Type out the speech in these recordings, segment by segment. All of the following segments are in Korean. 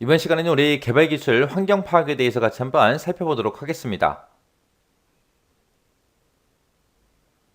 이번 시간에는 우리 개발 기술 환경 파악에 대해서 같이 한번 살펴보도록 하겠습니다.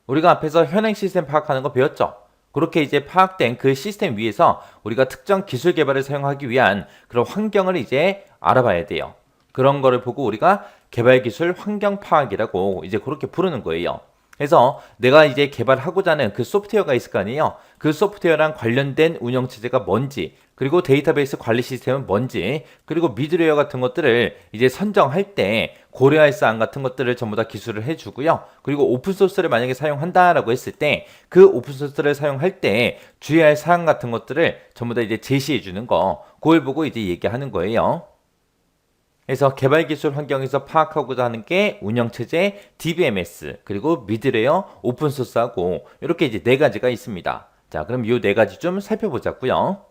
우리가 앞에서 현행 시스템 파악하는 거 배웠죠? 그렇게 이제 파악된 그 시스템 위에서 우리가 특정 기술 개발을 사용하기 위한 그런 환경을 이제 알아봐야 돼요. 그런 거를 보고 우리가 개발 기술 환경 파악이라고 이제 그렇게 부르는 거예요. 그래서 내가 이제 개발하고자 하는 그 소프트웨어가 있을 거 아니에요. 그 소프트웨어랑 관련된 운영체제가 뭔지, 그리고 데이터베이스 관리 시스템은 뭔지, 그리고 미드웨어 같은 것들을 이제 선정할 때 고려할 사항 같은 것들을 전부 다 기술을 해주고요. 그리고 오픈소스를 만약에 사용한다라고 했을 때 그 오픈소스를 사용할 때 주의할 사항 같은 것들을 전부 다 이제 제시해 주는 거, 그걸 보고 이제 얘기하는 거예요. 그래서 개발 기술 환경에서 파악하고자 하는 게 운영체제, DBMS, 그리고 미드레어, 오픈소스하고 이렇게 이제 네 가지가 있습니다. 자, 그럼 이 네 가지 좀 살펴보자고요.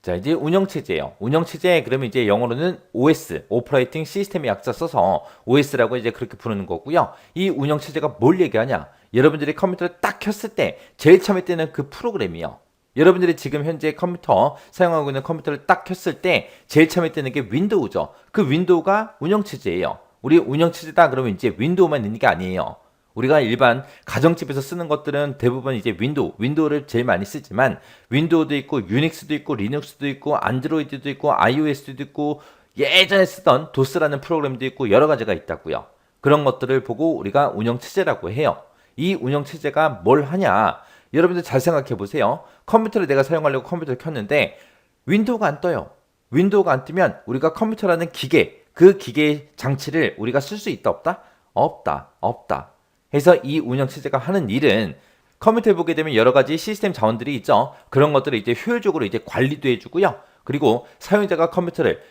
자, 이제 운영체제예요. 운영체제 그러면 이제 영어로는 OS, 오퍼레이팅 시스템의 약자 써서 OS라고 이제 그렇게 부르는 거고요. 이 운영체제가 뭘 얘기하냐? 여러분들이 컴퓨터를 딱 켰을 때 제일 처음에 뜨는 그 프로그램이요. 여러분들이 지금 현재 컴퓨터 사용하고 있는 컴퓨터를 딱 켰을 때 제일 처음에 뜨는 게 윈도우죠. 그 윈도우가 운영체제예요. 우리 운영체제다 그러면 이제 윈도우만 있는 게 아니에요. 우리가 일반 가정집에서 쓰는 것들은 대부분 이제 윈도우를 제일 많이 쓰지만 윈도우도 있고 유닉스도 있고 리눅스도 있고 안드로이드도 있고 iOS도 있고 예전에 쓰던 도스라는 프로그램도 있고 여러 가지가 있다고요. 그런 것들을 보고 우리가 운영체제라고 해요. 이 운영체제가 뭘 하냐? 여러분들 잘 생각해 보세요. 컴퓨터를 내가 사용하려고 컴퓨터를 켰는데 윈도우가 안 떠요. 윈도우가 안 뜨면 우리가 컴퓨터라는 기계, 그 기계 장치를 우리가 쓸 수 있다 없다? 없다. 해서 이 운영체제가 하는 일은 컴퓨터에 보게 되면 여러 가지 시스템 자원들이 있죠. 그런 것들을 이제 효율적으로 이제 관리도 해주고요. 그리고 사용자가 컴퓨터를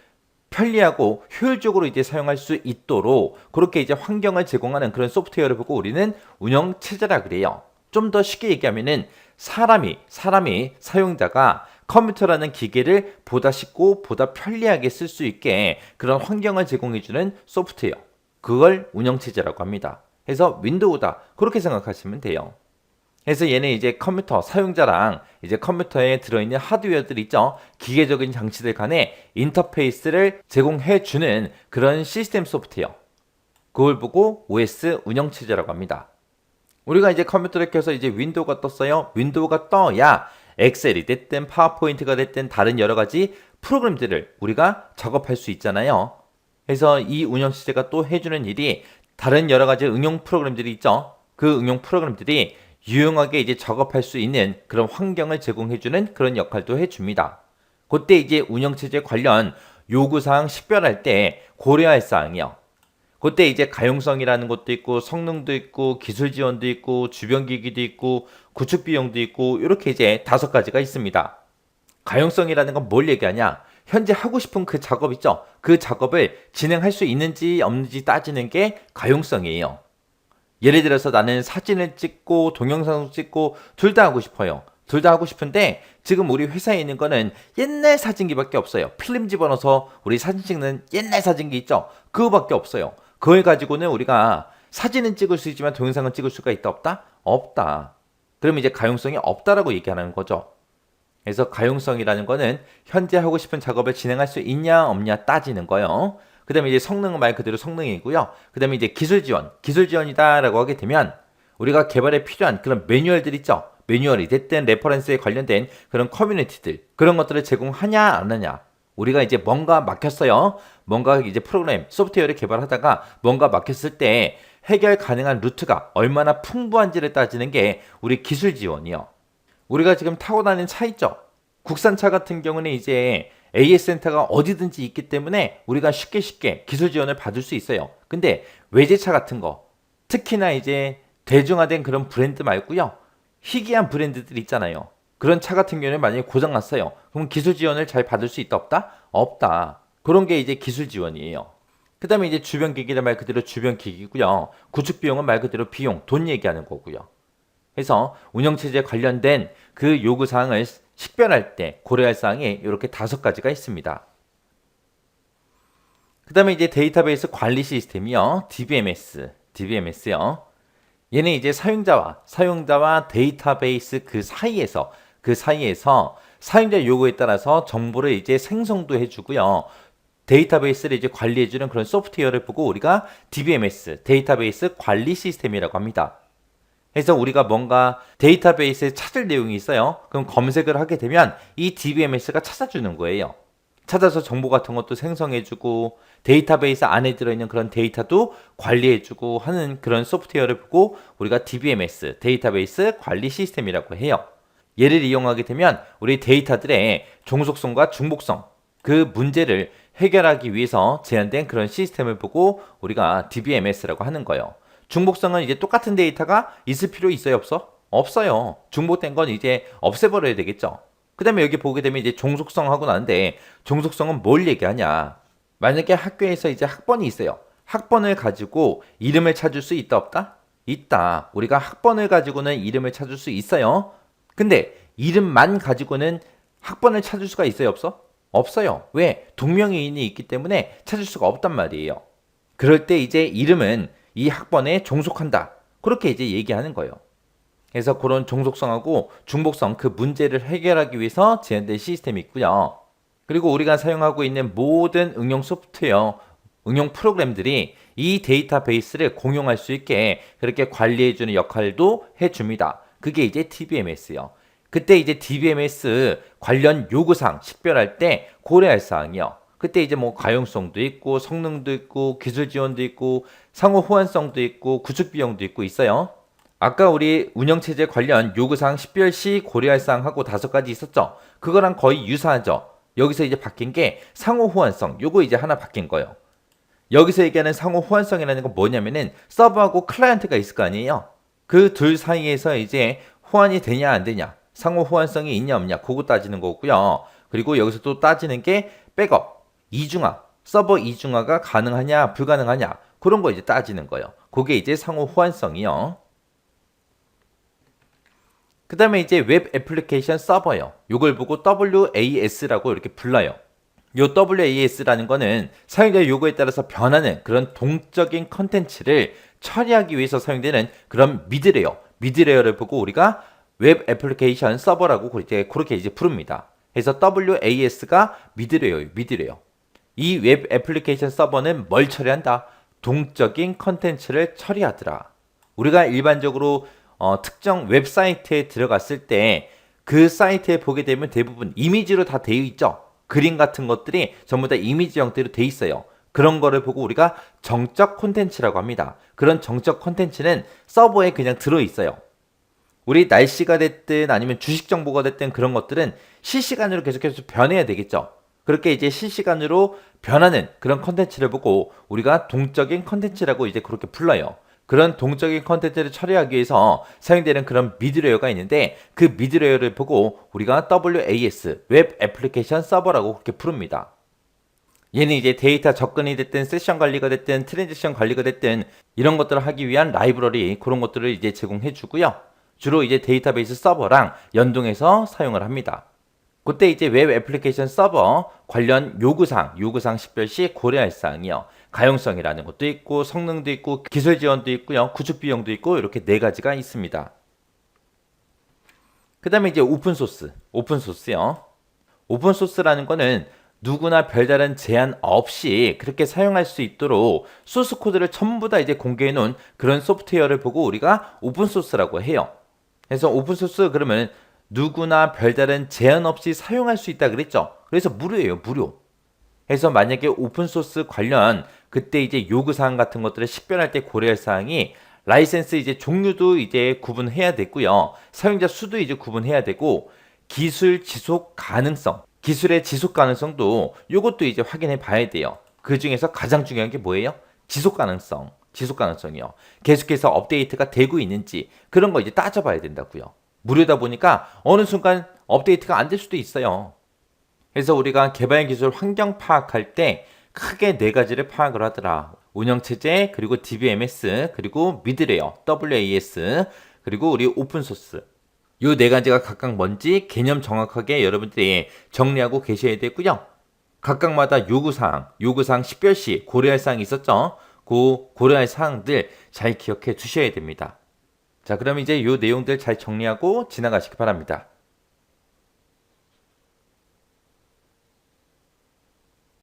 편리하고 효율적으로 이제 사용할 수 있도록 그렇게 이제 환경을 제공하는 그런 소프트웨어를 보고 우리는 운영체제라 그래요. 좀 더 쉽게 얘기하면은 사람이 사용자가 컴퓨터라는 기계를 보다 쉽고 보다 편리하게 쓸 수 있게 그런 환경을 제공해주는 소프트웨어. 그걸 운영체제라고 합니다. 그래서 윈도우다. 그렇게 생각하시면 돼요. 그래서 얘는 이제 컴퓨터 사용자랑 이제 컴퓨터에 들어있는 하드웨어들 있죠. 기계적인 장치들 간의 인터페이스를 제공해주는 그런 시스템 소프트웨어. 그걸 보고 OS 운영체제라고 합니다. 우리가 이제 컴퓨터를 켜서 이제 윈도우가 떴어요. 윈도우가 떠야 엑셀이 됐든 파워포인트가 됐든 다른 여러 가지 프로그램들을 우리가 작업할 수 있잖아요. 그래서 이 운영체제가 또 해주는 일이 다른 여러 가지 응용 프로그램들이 있죠. 그 응용 프로그램들이 유용하게 이제 작업할 수 있는 그런 환경을 제공해주는 그런 역할도 해줍니다. 그때 이제 운영체제 관련 요구사항 식별할 때 고려할 사항이요. 그때 이제 가용성이라는 것도 있고 성능도 있고 기술 지원도 있고 주변 기기도 있고 구축 비용도 있고 이렇게 이제 5가지가 있습니다. 가용성이라는 건 뭘 얘기하냐? 현재 하고 싶은 그 작업 있죠? 그 작업을 진행할 수 있는지 없는지 따지는 게 가용성이에요. 예를 들어서 나는 사진을 찍고 동영상을 찍고 둘 다 하고 싶어요. 둘 다 하고 싶은데 지금 우리 회사에 있는 거는 옛날 사진기밖에 없어요. 필름 집어넣어서 우리 사진 찍는 옛날 사진기 있죠? 그거밖에 없어요. 그걸 가지고는 우리가 사진은 찍을 수 있지만 동영상은 찍을 수가 있다 없다? 없다. 그러면 이제 가용성이 없다라고 얘기하는 거죠. 그래서 가용성이라는 거는 현재 하고 싶은 작업을 진행할 수 있냐 없냐 따지는 거예요. 그 다음에 이제 성능은 말 그대로 성능이고요. 그 다음에 이제 기술 지원이다라고 하게 되면 우리가 개발에 필요한 그런 매뉴얼들 있죠. 매뉴얼이 됐든 레퍼런스에 관련된 그런 커뮤니티들 그런 것들을 제공하냐 안 하냐. 우리가 이제 뭔가 막혔어요. 뭔가 이제 프로그램, 소프트웨어를 개발하다가 뭔가 막혔을 때 해결 가능한 루트가 얼마나 풍부한지를 따지는 게 우리 기술 지원이요. 우리가 지금 타고 다니는 차 있죠? 국산차 같은 경우는 이제 AS 센터가 어디든지 있기 때문에 우리가 쉽게 기술 지원을 받을 수 있어요. 근데 외제차 같은 거, 특히나 이제 대중화된 그런 브랜드 말고요. 희귀한 브랜드들 있잖아요. 그런 차 같은 경우는 만약에 고장 났어요. 그럼 기술 지원을 잘 받을 수 있다 없다? 없다. 그런 게 이제 기술 지원이에요. 그 다음에 이제 주변 기기는 말 그대로 주변 기기고요. 구축 비용은 말 그대로 비용, 돈 얘기하는 거고요. 그래서 운영체제 관련된 그 요구사항을 식별할 때 고려할 사항이 이렇게 5가지가 있습니다. 그 다음에 이제 데이터베이스 관리 시스템이요. DBMS요. 얘는 이제 사용자와 데이터베이스 그 사이에서 그 사이에서 사용자 요구에 따라서 정보를 이제 생성도 해주고요. 데이터베이스를 이제 관리해주는 그런 소프트웨어를 보고 우리가 DBMS, 데이터베이스 관리 시스템이라고 합니다. 그래서 우리가 뭔가 데이터베이스에 찾을 내용이 있어요. 그럼 검색을 하게 되면 이 DBMS가 찾아주는 거예요. 찾아서 정보 같은 것도 생성해주고 데이터베이스 안에 들어있는 그런 데이터도 관리해주고 하는 그런 소프트웨어를 보고 우리가 DBMS, 데이터베이스 관리 시스템이라고 해요. 얘를 이용하게 되면 우리 데이터들의 종속성과 중복성, 그 문제를 해결하기 위해서 제한된 그런 시스템을 보고 우리가 DBMS라고 하는 거예요. 중복성은 이제 똑같은 데이터가 있을 필요 있어요, 없어? 없어요. 중복된 건 이제 없애버려야 되겠죠. 그 다음에 여기 보게 되면 이제 종속성 하고 나는데 종속성은 뭘 얘기하냐. 만약에 학교에서 이제 학번이 있어요. 학번을 가지고 이름을 찾을 수 있다, 없다? 있다. 우리가 학번을 가지고는 이름을 찾을 수 있어요. 근데 이름만 가지고는 학번을 찾을 수가 있어요, 없어? 없어요. 왜? 동명이인이 있기 때문에 찾을 수가 없단 말이에요. 그럴 때 이제 이름은 이 학번에 종속한다. 그렇게 이제 얘기하는 거예요. 그래서 그런 종속성하고 중복성 그 문제를 해결하기 위해서 제한된 시스템이 있고요. 그리고 우리가 사용하고 있는 모든 응용 소프트웨어, 응용 프로그램들이 이 데이터베이스를 공용할 수 있게 그렇게 관리해주는 역할도 해줍니다. 그게 이제 DBMS요. 그때 이제 DBMS 관련 요구사항 식별할 때 고려할 사항이요. 그때 이제 뭐 가용성도 있고 성능도 있고 기술 지원도 있고 상호 호환성도 있고 구축 비용도 있고 있어요. 아까 우리 운영체제 관련 요구사항 식별 시 고려할 사항하고 5가지 있었죠. 그거랑 거의 유사하죠. 여기서 이제 바뀐 게 상호 호환성. 요거 이제 하나 바뀐 거예요. 여기서 얘기하는 상호 호환성이라는 건 뭐냐면은 서버하고 클라이언트가 있을 거 아니에요. 그 둘 사이에서 이제 호환이 되냐 안 되냐, 상호 호환성이 있냐 없냐 그거 따지는 거고요. 그리고 여기서 또 따지는 게 백업, 이중화, 서버 이중화가 가능하냐 불가능하냐 그런 거 이제 따지는 거예요. 그게 이제 상호 호환성이요. 그 다음에 이제 웹 애플리케이션 서버요. 요걸 보고 WAS라고 이렇게 불러요. 요 WAS라는 거는 사용자 요구에 따라서 변하는 그런 동적인 컨텐츠를 처리하기 위해서 사용되는 그런 미드레어를 보고 우리가 웹 애플리케이션 서버라고 그렇게 이제 부릅니다. 그래서 WAS가 미드레어. 이 웹 애플리케이션 서버는 뭘 처리한다? 동적인 컨텐츠를 처리하더라. 우리가 일반적으로 특정 웹사이트에 들어갔을 때 그 사이트에 보게 되면 대부분 이미지로 다 되어 있죠. 그림 같은 것들이 전부 다 이미지 형태로 되어 있어요. 그런 거를 보고 우리가 정적 콘텐츠라고 합니다. 그런 정적 콘텐츠는 서버에 그냥 들어있어요. 우리 날씨가 됐든 아니면 주식 정보가 됐든 그런 것들은 실시간으로 계속해서 변해야 되겠죠. 그렇게 이제 실시간으로 변하는 그런 컨텐츠를 보고 우리가 동적인 컨텐츠라고 이제 그렇게 불러요. 그런 동적인 컨텐츠를 처리하기 위해서 사용되는 그런 미드레어가 있는데 그 미드레어를 보고 우리가 WAS, 웹 애플리케이션 서버라고 그렇게 부릅니다. 얘는 이제 데이터 접근이 됐든 세션 관리가 됐든 트랜지션 관리가 됐든 이런 것들을 하기 위한 라이브러리 그런 것들을 이제 제공해 주고요. 주로 이제 데이터베이스 서버랑 연동해서 사용을 합니다. 그때 이제 웹 애플리케이션 서버 관련 요구사항 식별 시 고려할 사항이요. 가용성이라는 것도 있고 성능도 있고 기술 지원도 있고요. 구축 비용도 있고 이렇게 4가지가 있습니다. 그 다음에 이제 오픈소스요. 오픈소스라는 거는 누구나 별다른 제한 없이 그렇게 사용할 수 있도록 소스 코드를 전부 다 이제 공개해 놓은 그런 소프트웨어를 보고 우리가 오픈소스라고 해요. 그래서 오픈소스 그러면 누구나 별다른 제한 없이 사용할 수 있다 그랬죠. 그래서 무료예요, 무료. 그래서 만약에 오픈소스 관련 그때 이제 요구사항 같은 것들을 식별할 때 고려할 사항이 라이센스 이제 종류도 이제 구분해야 되고요. 사용자 수도 이제 구분해야 되고 기술의 지속 가능성도 요것도 이제 확인해 봐야 돼요. 그 중에서 가장 중요한 게 뭐예요? 지속 가능성이요. 계속해서 업데이트가 되고 있는지 그런 거 이제 따져봐야 된다고요. 무료다 보니까 어느 순간 업데이트가 안 될 수도 있어요. 그래서 우리가 개발 기술 환경 파악할 때 크게 4가지를 파악을 하더라. 운영체제, 그리고 DBMS, 그리고 미드레어, WAS, 그리고 우리 오픈소스. 요 4가지가 각각 뭔지 개념 정확하게 여러분들이 정리하고 계셔야 되고요. 각각마다 요구사항 식별 시 고려할 사항이 있었죠. 그 고려할 사항들 잘 기억해 두셔야 됩니다. 자, 그럼 이제 요 내용들 잘 정리하고 지나가시기 바랍니다.